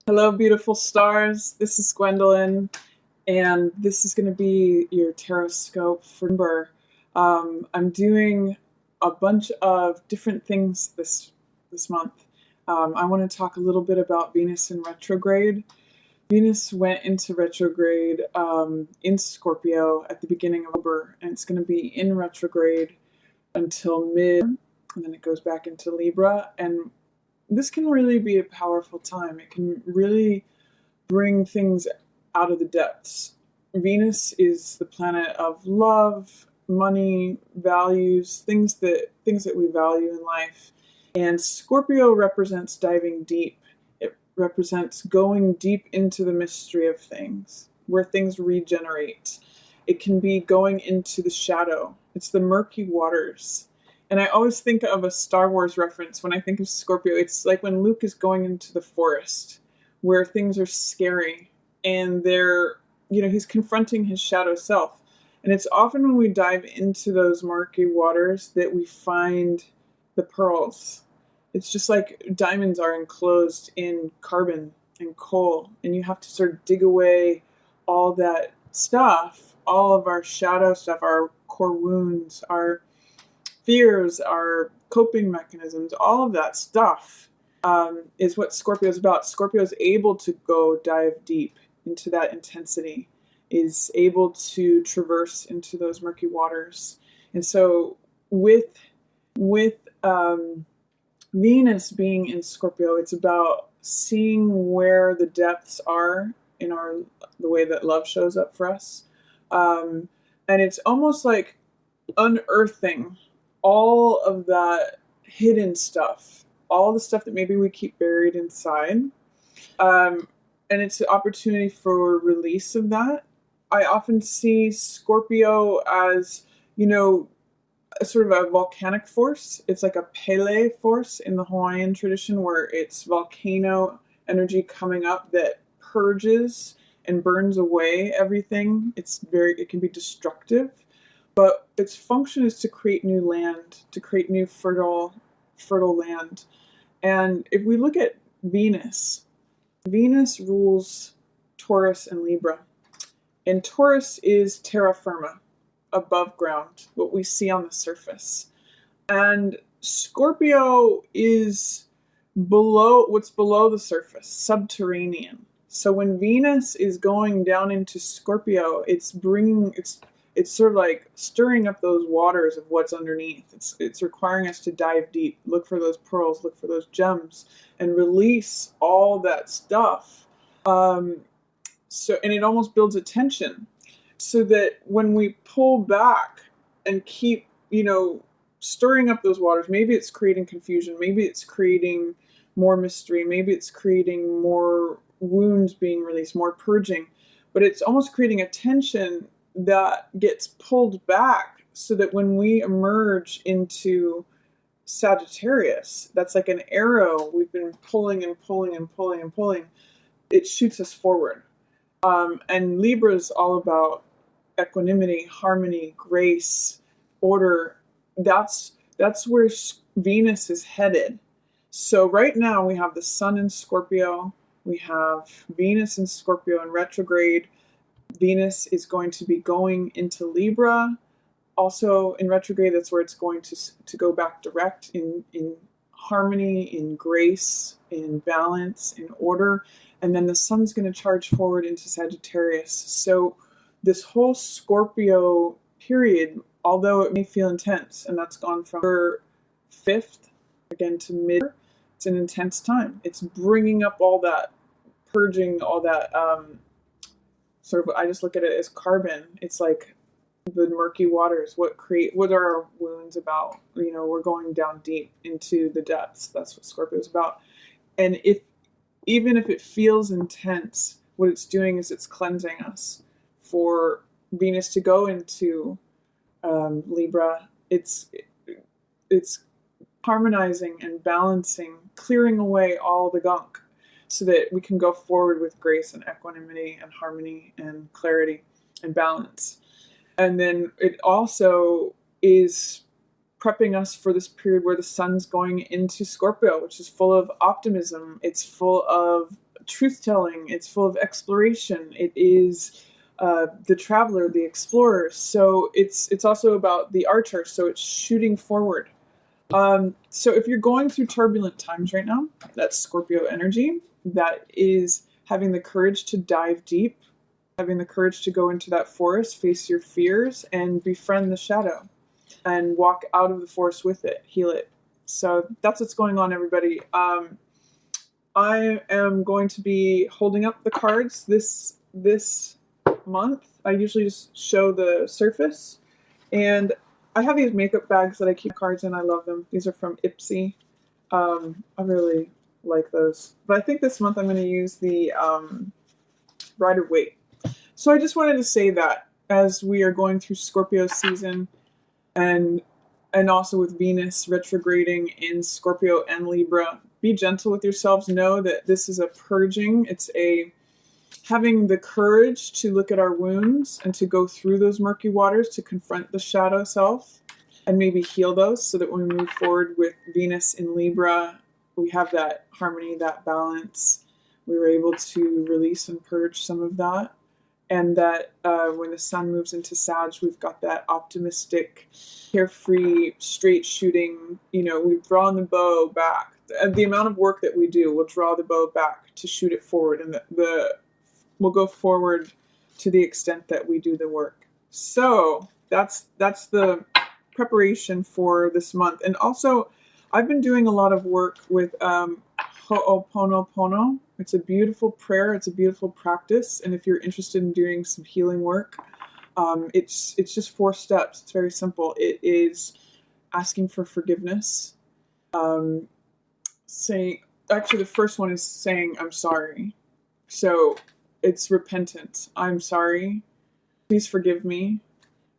Hello, beautiful stars. This is Gwendolyn, and this is going to be your tarot scope for November. I'm doing a bunch of different things this month. I want to talk a little bit about Venus in retrograde. Venus went into retrograde in Scorpio at the beginning of October, and it's going to be in retrograde until mid, and then it goes back into Libra. And this can really be a powerful time. It can really bring things out of the depths. Venus is the planet of love, money, values, things that we value in life. And Scorpio represents diving deep. It represents going deep into the mystery of things, where things regenerate. It can be going into the shadow. It's the murky waters. And I always think of a Star Wars reference when I think of Scorpio. It's like when Luke is going into the forest where things are scary and he's confronting his shadow self. And it's often when we dive into those murky waters that we find the pearls. It's just like diamonds are enclosed in carbon and coal, and you have to sort of dig away all that stuff, all of our shadow stuff, our core wounds, our fears, our coping mechanisms, all of that stuff is what Scorpio is about. Scorpio is able to go dive deep into that intensity, is able to traverse into those murky waters. And so with Venus being in Scorpio, it's about seeing where the depths are in the way that love shows up for us. And it's almost like unearthing all of that hidden stuff, all the stuff that maybe we keep buried inside. And it's an opportunity for release of that. I often see Scorpio as, a sort of a volcanic force. It's like a Pele force in the Hawaiian tradition, where it's volcano energy coming up that purges and burns away everything. It can be destructive. But its function is to create new land, to create new fertile land. And if we look at Venus rules Taurus and Libra. And Taurus is terra firma, above ground, what we see on the surface. And Scorpio is what's below the surface, subterranean. So when Venus is going down into Scorpio, it's sort of like stirring up those waters of what's underneath. It's requiring us to dive deep, look for those pearls, look for those gems, and release all that stuff. And it almost builds a tension, so that when we pull back and keep, stirring up those waters, maybe it's creating confusion, maybe it's creating more mystery, maybe it's creating more wounds being released, more purging, but it's almost creating a tension that gets pulled back, so that when we emerge into Sagittarius, that's like an arrow we've been pulling and pulling and pulling and pulling, it shoots us forward. And Libra is all about equanimity, harmony, grace, order. That's where Venus is headed. So right now we have the Sun in Scorpio, we have Venus in Scorpio in retrograde. Venus is going to be going into Libra. Also in retrograde, that's where it's going to go back direct in harmony, in grace, in balance, in order. And then the Sun's going to charge forward into Sagittarius. So this whole Scorpio period, although it may feel intense, and that's gone from 5th again to mid, it's an intense time. It's bringing up all that, purging all that, sort of, I just look at it as carbon. It's like the murky waters. What are our wounds about? We're going down deep into the depths. That's what Scorpio is about. And even if it feels intense, what it's doing is it's cleansing us. For Venus to go into Libra, it's harmonizing and balancing, clearing away all the gunk, so that we can go forward with grace and equanimity and harmony and clarity and balance. And then it also is prepping us for this period where the Sun's going into Scorpio, which is full of optimism. It's full of truth-telling. It's full of exploration. It is the traveler, the explorer. So it's also about the archer. So it's shooting forward. So if you're going through turbulent times right now, that's Scorpio energy. That is having the courage to dive deep, having the courage to go into that forest, face your fears, and befriend the shadow, and walk out of the forest with it, heal it. So that's what's going on, everybody. I am going to be holding up the cards this month. I usually just show the surface, and I have these makeup bags that I keep cards in. I love them. These are from Ipsy. I really like those. But I think this month I'm going to use the Rider-Waite. So I just wanted to say that as we are going through Scorpio season, and also with Venus retrograding in Scorpio and Libra, be gentle with yourselves. Know that this is a purging. It's a having the courage to look at our wounds and to go through those murky waters, to confront the shadow self and maybe heal those, so that when we move forward with Venus in Libra, we have that harmony, that balance. We were able to release and purge some of that. And that when the sun moves into Sag, we've got that optimistic, carefree, straight shooting. We've drawn the bow back. The amount of work that we do, we'll draw the bow back to shoot it forward, and we'll go forward to the extent that we do the work. So that's the preparation for this month. And also, I've been doing a lot of work with Ho'oponopono. It's a beautiful prayer. It's a beautiful practice. And if you're interested in doing some healing work, it's just 4 steps. It's very simple. It is asking for forgiveness. Actually, the first one is saying, I'm sorry. So it's repentance. I'm sorry. Please forgive me.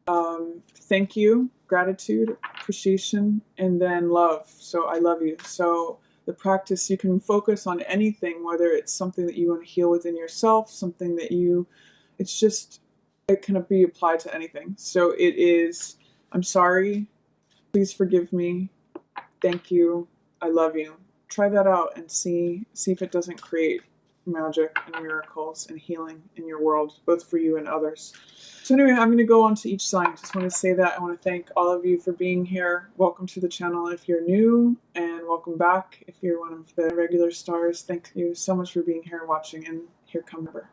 Thank you. Gratitude, appreciation, and then love. So I love you. So the practice, you can focus on anything, whether it's something that you want to heal within yourself, something that it can be applied to anything. So it is, I'm sorry, please forgive me, thank you, I love you. Try that out and see if it doesn't create magic and miracles and healing in your world, both for you and others. So anyway, I'm going to go on to each sign. Just want to say that I want to thank all of you for being here. Welcome to the channel if you're new, and welcome back if you're one of the regular stars. Thank you so much for being here and watching, and here come Virgo.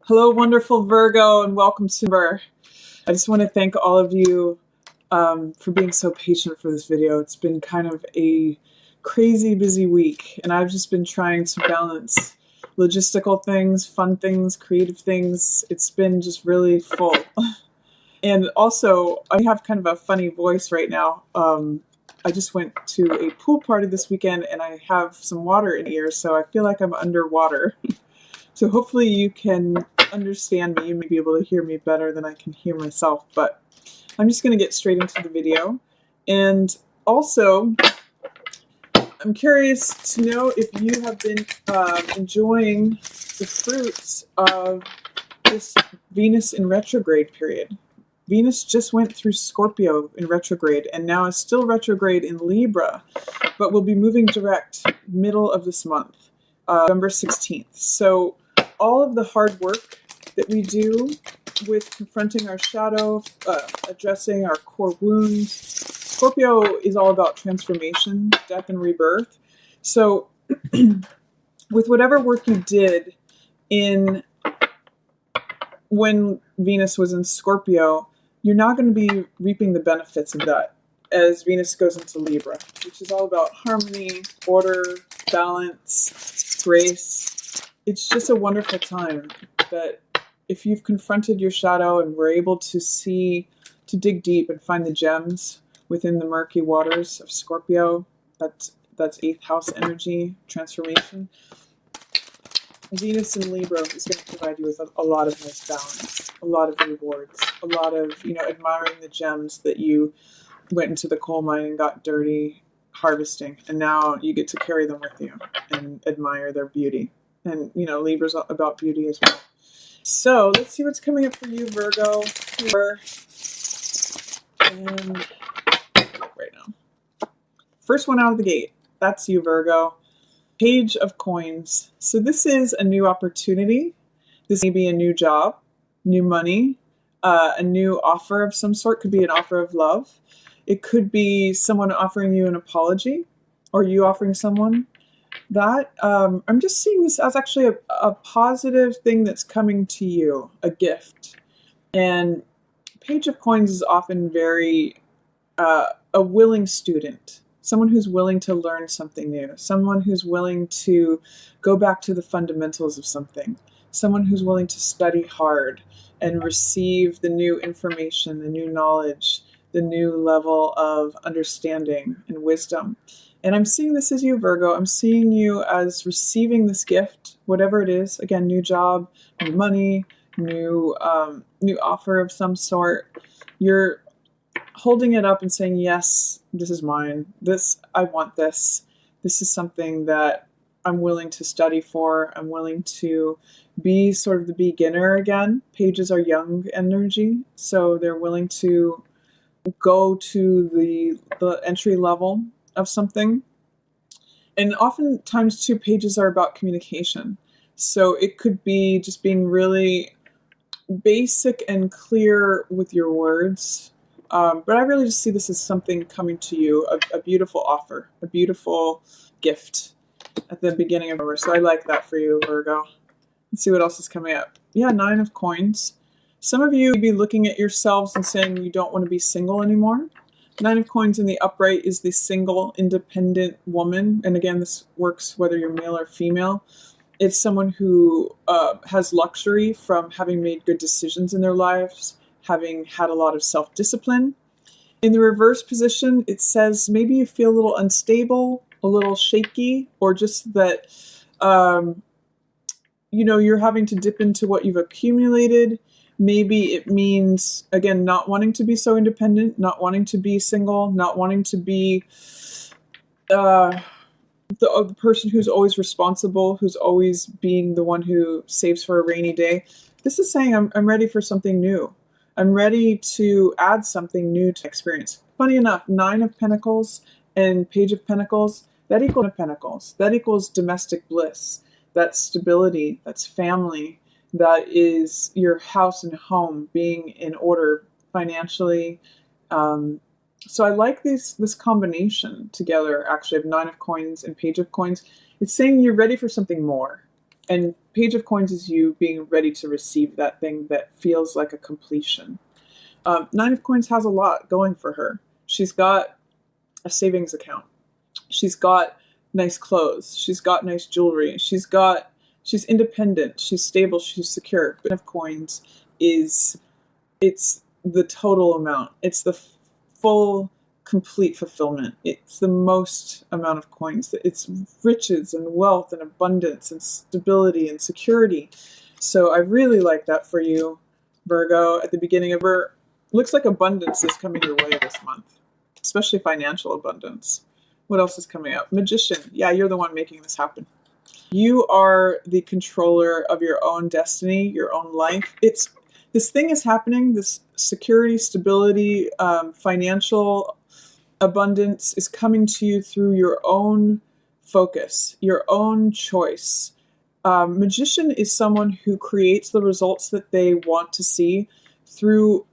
Hello, wonderful Virgo, and welcome to Virgo. I just want to thank all of you for being so patient for this video. It's been kind of a crazy busy week, and I've just been trying to balance logistical things, fun things, creative things. It's been just really full. And also, I have kind of a funny voice right now. I just went to a pool party this weekend, and I have some water in ears, so I feel like I'm underwater. So hopefully you can understand me. You may be able to hear me better than I can hear myself, but I'm just going to get straight into the video. And also, I'm curious to know if you have been enjoying the fruits of this Venus in retrograde period. Venus just went through Scorpio in retrograde, and now is still retrograde in Libra, but will be moving direct middle of this month, November 16th. So all of the hard work that we do with confronting our shadow, addressing our core wounds, Scorpio is all about transformation, death, and rebirth. So with whatever work you did when Venus was in Scorpio, you're not going to be reaping the benefits of that as Venus goes into Libra, which is all about harmony, order, balance, grace. It's just a wonderful time that if you've confronted your shadow and were able to dig deep and find the gems within the murky waters of Scorpio, that's 8th house energy, transformation. Venus in Libra is going to provide you with a lot of nice balance, a lot of rewards, a lot of, admiring the gems that you went into the coal mine and got dirty harvesting, and now you get to carry them with you and admire their beauty. And, Libra's about beauty as well. So let's see what's coming up for you, Virgo. And right now. First one out of the gate. That's you, Virgo. Page of Coins. So this is a new opportunity. This may be a new job, new money, a new offer of some sort. Could be an offer of love. It could be someone offering you an apology, or you offering someone that. I'm just seeing this as actually a positive thing that's coming to you, a gift. And Page of Coins is often very a willing student, someone who's willing to learn something new, someone who's willing to go back to the fundamentals of something, someone who's willing to study hard and receive the new information, the new knowledge, the new level of understanding and wisdom. And I'm seeing this as you, Virgo. I'm seeing you as receiving this gift, whatever it is. Again, new job, new money, new offer of some sort. You're holding it up and saying, yes, this is mine. I want this. This is something that I'm willing to study for. I'm willing to be sort of the beginner again. Pages are young energy, so they're willing to go to the entry level of something. And oftentimes, too, pages are about communication. So it could be just being really basic and clear with your words. But I really just see this as something coming to you, a beautiful offer, a beautiful gift at the beginning of November. So I like that for you, Virgo. Let's see what else is coming up. Yeah, 9 of Coins. Some of you may be looking at yourselves and saying you don't want to be single anymore. 9 of Coins in the upright is the single, independent woman. And again, this works whether you're male or female. It's someone who has luxury from having made good decisions in their lives, having had a lot of self-discipline. In the reverse position, it says maybe you feel a little unstable, a little shaky, or just that, you're having to dip into what you've accumulated. Maybe it means, again, not wanting to be so independent, not wanting to be single, not wanting to be the person who's always responsible, who's always being the one who saves for a rainy day. This is saying I'm ready for something new. I'm ready to add something new to experience. Funny enough, 9 of Pentacles and Page of Pentacles, that equals Pentacles. That equals domestic bliss. That's stability. That's family. That is your house and home being in order financially. So I like this combination together, actually, of 9 of Coins and Page of Coins. It's saying you're ready for something more. And Page of Coins is you being ready to receive that thing that feels like a completion. 9 of Coins has a lot going for her. She's got a savings account. She's got nice clothes. She's got nice jewelry. She's independent. She's stable. She's secure. But 9 of Coins it's the total amount. It's the full, complete fulfillment. It's the most amount of coins. It's riches and wealth and abundance and stability and security. So I really like that for you, Virgo. At the beginning of her, looks like abundance is coming your way this month, especially financial abundance. What else is coming up? Magician. Yeah, you're the one making this happen. You are the controller of your own destiny, your own life. This thing is happening, this security, stability, financial abundance is coming to you through your own focus, your own choice. Magician is someone who creates the results that they want to see through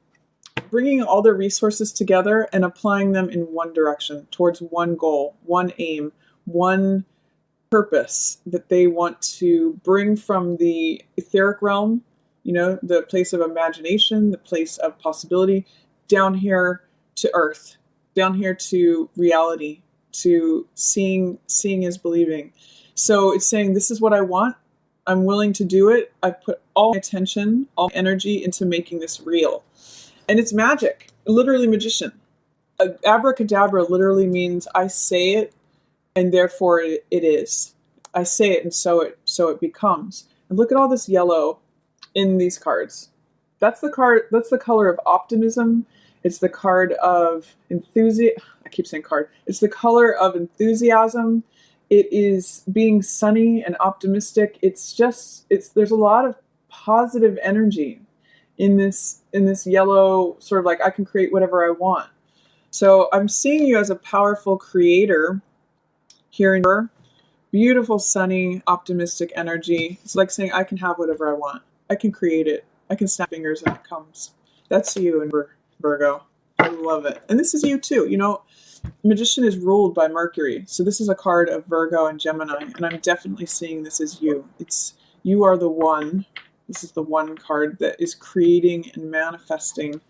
bringing all their resources together and applying them in one direction, towards one goal, one aim, one purpose that they want to bring from the etheric realm, the place of imagination, the place of possibility, down here to earth, down here to reality, to seeing is believing. So it's saying, this is what I want. I'm willing to do it. I've put all my attention, all my energy into making this real. And it's magic, literally magician. Abracadabra literally means I say it and therefore it is. I say it and so it becomes. And look at all this yellow in these cards. That's the color of optimism. It's the card of enthusiasm. I keep saying card. It's the color of enthusiasm. It is being sunny and optimistic. There's a lot of positive energy in this yellow, sort of like I can create whatever I want. So I'm seeing you as a powerful creator here in her. Beautiful, sunny, optimistic energy. It's like saying, I can have whatever I want. I can create it. I can snap fingers and it comes. That's you in Virgo. I love it. And this is you too. You know, Magician is ruled by Mercury. So this is a card of Virgo and Gemini. And I'm definitely seeing this as you. It's you are the one. This is the one card that is creating and manifesting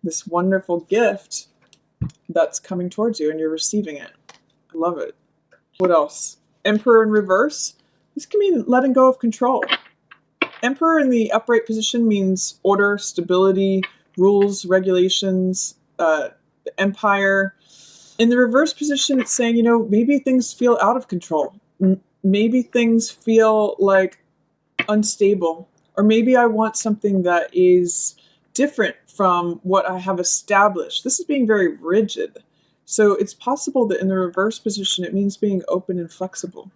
this wonderful gift that's coming towards you and you're receiving it. I love it. What else? Emperor in reverse. This can mean letting go of control. Emperor in the upright position means order, stability, rules, regulations, empire. In the reverse position, it's saying, you know, maybe things feel out of control. Maybe things feel like unstable. Or maybe I want something that is different from what I have established. This is being very rigid. So it's possible that in the reverse position, it means being open and flexible.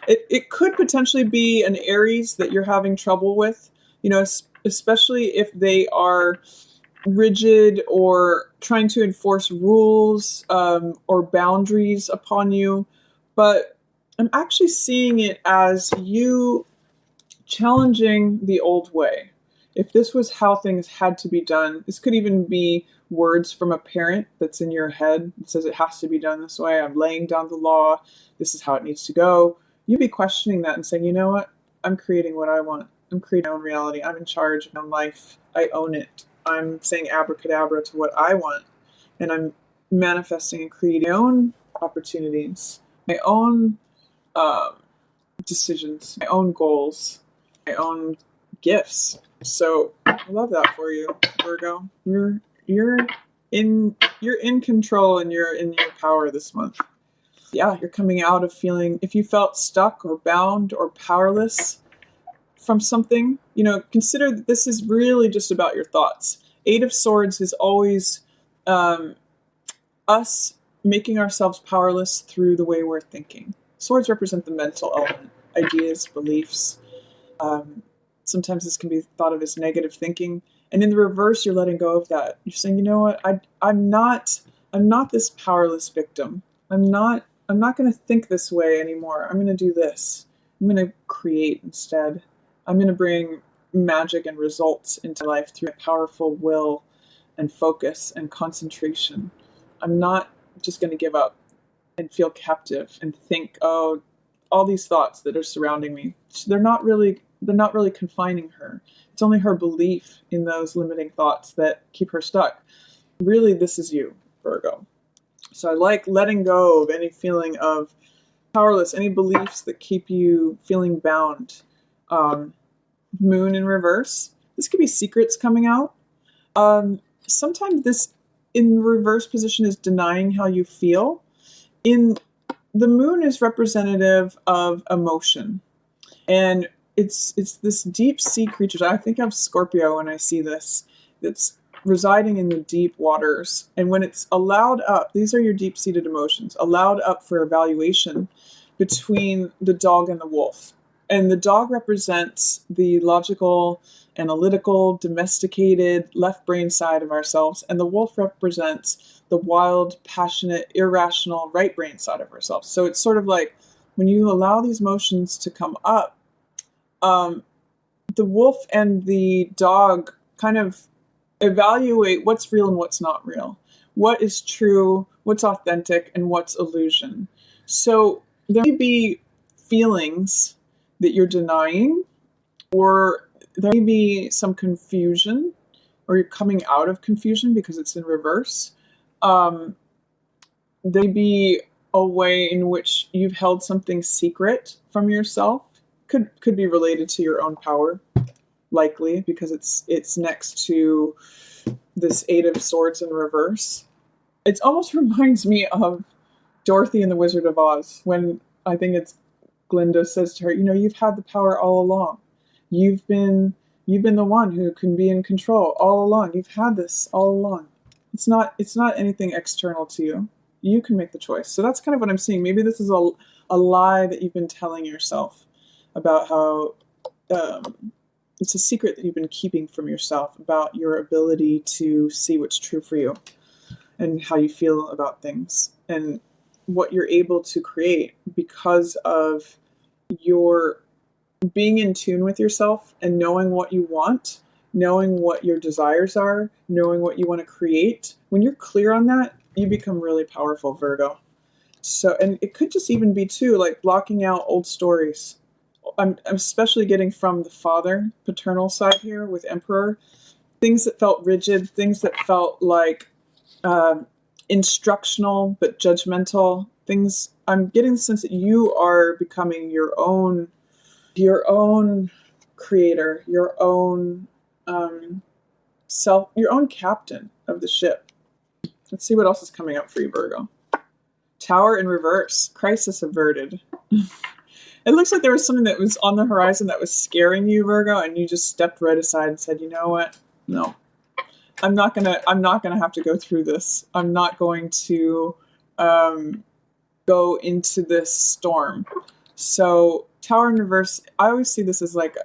It could potentially be an Aries that you're having trouble with, you know, especially if they are rigid or trying to enforce rules or boundaries upon you. But I'm actually seeing it as you challenging the old way. If this was how things had to be done, this could even be words from a parent that's in your head that says it has to be done this way. I'm laying down the law. This is how it needs to go. You'd be questioning that and saying, you know what? I'm creating what I want. I'm creating my own reality. I'm in charge of my own life. I own it. I'm saying abracadabra to what I want. And I'm manifesting and creating my own opportunities, my own decisions, my own goals, my own gifts. So I love that for you, Virgo. You're in control and you're in your power this month. Yeah, you're coming out of feeling, if you felt stuck or bound or powerless from something, you know, consider that this is really just about your thoughts. Eight of Swords is always us making ourselves powerless through the way we're thinking. Swords represent the mental element, ideas, beliefs. Sometimes this can be thought of as negative thinking. And in the reverse, you're letting go of that. You're saying, you know what, I'm not this powerless victim. I'm not going to think this way anymore. I'm going to do this. I'm going to create instead. I'm going to bring magic and results into life through a powerful will and focus and concentration. I'm not just going to give up and feel captive and think, oh, all these thoughts that are surrounding me, they're not really confining her. It's only her belief in those limiting thoughts that keep her stuck. Really, this is you, Virgo. So I like letting go of any feeling of powerless, any beliefs that keep you feeling bound. Moon in reverse. This could be secrets coming out. Sometimes this in reverse position is denying how you feel. The moon is representative of emotion. And it's this deep sea creature. I think of Scorpio when I see this. It's residing in the deep waters. And when it's allowed up, these are your deep-seated emotions, allowed up for evaluation between the dog and the wolf. And the dog represents the logical, analytical, domesticated, left brain side of ourselves. And the wolf represents the wild, passionate, irrational, right brain side of ourselves. So it's sort of like when you allow these emotions to come up, the wolf and the dog kind of evaluate what's real and what's not real, what is true, what's authentic, and what's illusion. So there may be feelings that you're denying, or there may be some confusion, or you're coming out of confusion because it's in reverse. There may be a way in which you've held something secret from yourself. Could be related to your own power, likely, because it's next to this Eight of Swords in reverse. It almost reminds me of Dorothy and the Wizard of Oz, when I think it's Glinda says to her, you know, you've had the power all along. You've been the one who can be in control all along. You've had this all along. It's not anything external to you. You can make the choice. So that's kind of what I'm seeing. Maybe this is a lie that you've been telling yourself about how it's a secret that you've been keeping from yourself about your ability to see what's true for you and how you feel about things. And what you're able to create because of your being in tune with yourself and knowing what you want, knowing what your desires are, knowing what you want to create. When you're clear on that, you become really powerful, Virgo. So, and it could just even be too, like blocking out old stories. I'm especially getting from the father, paternal side here with Emperor, things that felt rigid, things that felt like instructional but judgmental things. I'm getting the sense that you are becoming your own creator, your own your own captain of the ship. Let's see what else is coming up for you, Virgo. Tower in reverse, crisis averted. It looks like there was something that was on the horizon that was scaring you, Virgo, and you just stepped right aside and said, "You know what? No, I'm not gonna have to go through this. I'm not going to go into this storm." So, Tower in reverse, I always see this as like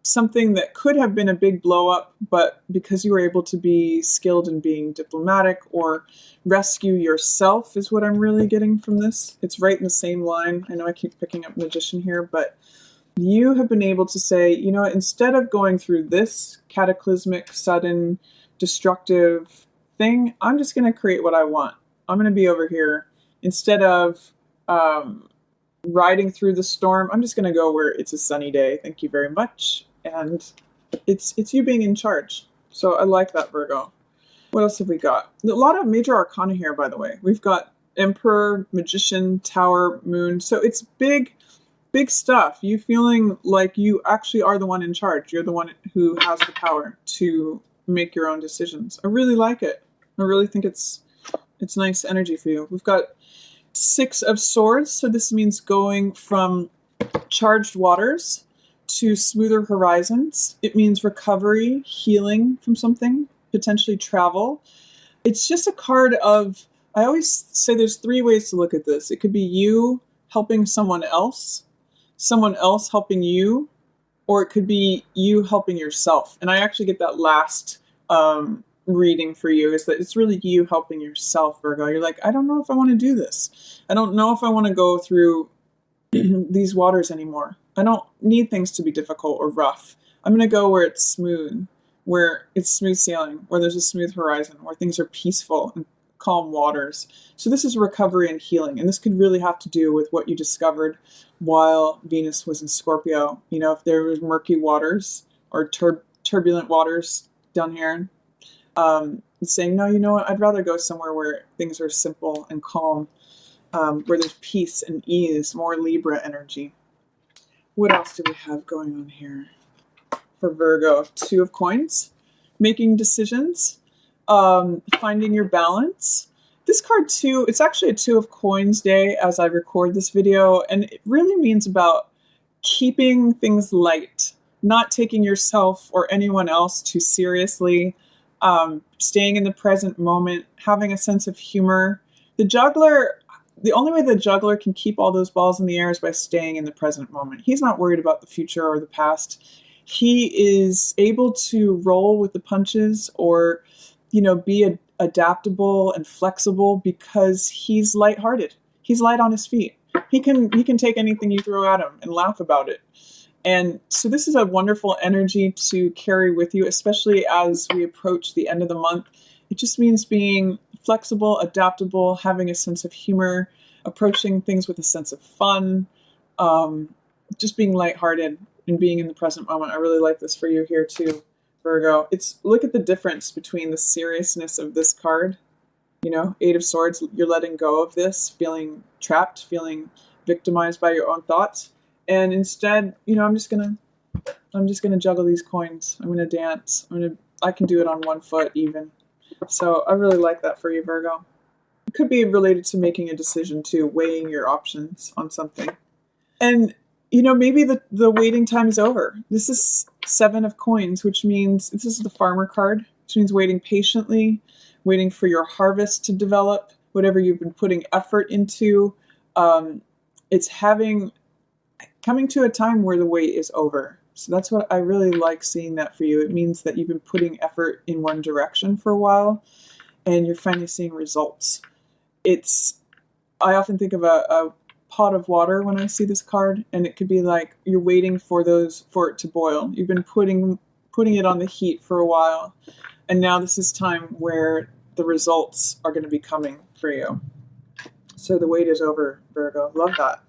something that could have been a big blow up, but because you were able to be skilled in being diplomatic or rescue yourself is what I'm really getting from this. It's right in the same line. I know I keep picking up magician here, but you have been able to say, you know, instead of going through this cataclysmic, sudden, destructive thing, I'm just going to create what I want. I'm going to be over here. Instead of riding through the storm, I'm just going to go where it's a sunny day. Thank you very much. And it's you being in charge. So I like that, Virgo. What else have we got? A lot of major arcana here, by the way. We've got Emperor, Magician, Tower, Moon. So it's big stuff. You feeling like you actually are the one in charge. You're the one who has the power to make your own decisions. I really like it. I really think it's nice energy for you. We've got Six of Swords. So this means going from charged waters to smoother horizons. It means recovery, healing from something, potentially travel. It's just a card of, I always say there's three ways to look at this. It could be you helping someone else helping you, or it could be you helping yourself. And I actually get that last reading for you, is that it's really you helping yourself, Virgo. You're like, I don't know if I want to do this. I don't know if I want to go through these waters anymore. I don't need things to be difficult or rough. I'm going to go where it's smooth sailing, where there's a smooth horizon, where things are peaceful and calm waters. So this is recovery and healing. And this could really have to do with what you discovered while Venus was in Scorpio. You know, if there was murky waters or turbulent waters down here, saying, no, you know what, I'd rather go somewhere where things are simple and calm, where there's peace and ease, more Libra energy. What else do we have going on here for Virgo? Two of Coins, making decisions, finding your balance. This card too, it's actually a Two of Coins day as I record this video, and it really means about keeping things light, not taking yourself or anyone else too seriously, staying in the present moment, having a sense of humor. The only way the juggler can keep all those balls in the air is by staying in the present moment. He's not worried about the future or the past. He is able to roll with the punches, or, you know, be adaptable and flexible because he's lighthearted. He's light on his feet. He can take anything you throw at him and laugh about it. And so this is a wonderful energy to carry with you, especially as we approach the end of the month. It just means being flexible, adaptable, having a sense of humor, approaching things with a sense of fun, just being lighthearted and being in the present moment. I really like this for you here too, Virgo. Look at the difference between the seriousness of this card, you know, Eight of Swords, you're letting go of this, feeling trapped, feeling victimized by your own thoughts. And instead, you know, I'm just gonna juggle these coins. I'm gonna dance. I can do it on one foot even. So I really like that for you, Virgo. It could be related to making a decision too, weighing your options on something. And, you know, maybe the waiting time is over. This is Seven of Coins, which means this is the farmer card, which means waiting patiently, waiting for your harvest to develop, whatever you've been putting effort into. It's coming to a time where the wait is over. So that's what I really like seeing that for you. It means that you've been putting effort in one direction for a while and you're finally seeing results. It's I often think of a pot of water when I see this card, and it could be like you're waiting for it to boil. You've been putting it on the heat for a while, and now this is time where the results are going to be coming for you. So the wait is over, Virgo. Love that.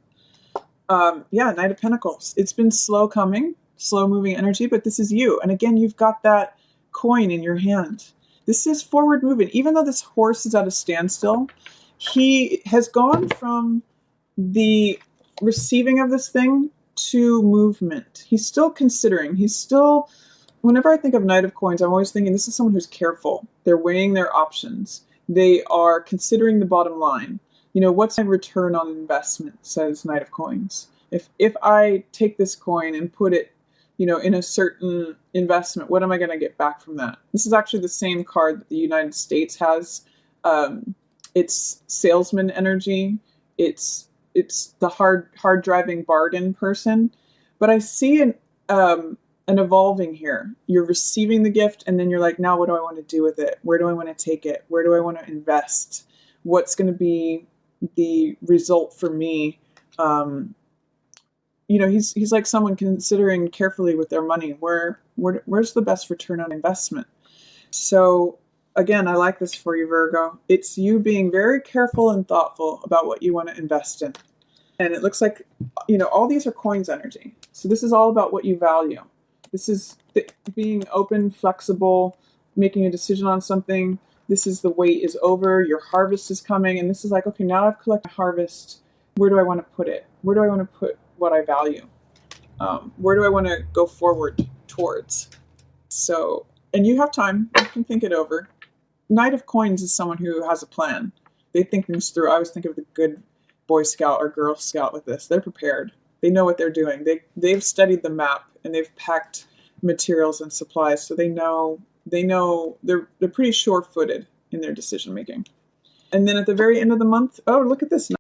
Yeah, Knight of Pentacles. It's been slow coming, slow moving energy, but this is you. And again, you've got that coin in your hand. This is forward moving. Even though this horse is at a standstill, he has gone from the receiving of this thing to movement. He's still considering. Whenever I think of Knight of Coins, I'm always thinking this is someone who's careful. They're weighing their options. They are considering the bottom line. What's my return on investment, says Knight of Coins. If I take this coin and put it, in a certain investment, what am I going to get back from that? This is actually the same card that the United States has. It's salesman energy. It's the hard driving bargain person. But I see an evolving here. You're receiving the gift, and then you're like, now what do I want to do with it? Where do I want to take it? Where do I want to invest? What's going to be the result for me? He's like someone considering carefully with their money. Where's the best return on investment? So again, I like this for you, Virgo. It's you being very careful and thoughtful about what you want to invest in. And it looks like, all these are coins energy. So this is all about what you value. This is being open, flexible, making a decision on something. This is the wait is over. Your harvest is coming. And this is like, okay, now I've collected my harvest. Where do I want to put it? Where do I want to put what I value? Where do I want to go forward towards? So, and you have time. You can think it over. Knight of Coins is someone who has a plan. They think things through. I always think of the good Boy Scout or Girl Scout with this. They're prepared. They know what they're doing. They've studied the map, and they've packed materials and supplies, so they know they're pretty sure-footed in their decision making. And then at the very end of the month, oh, look at this.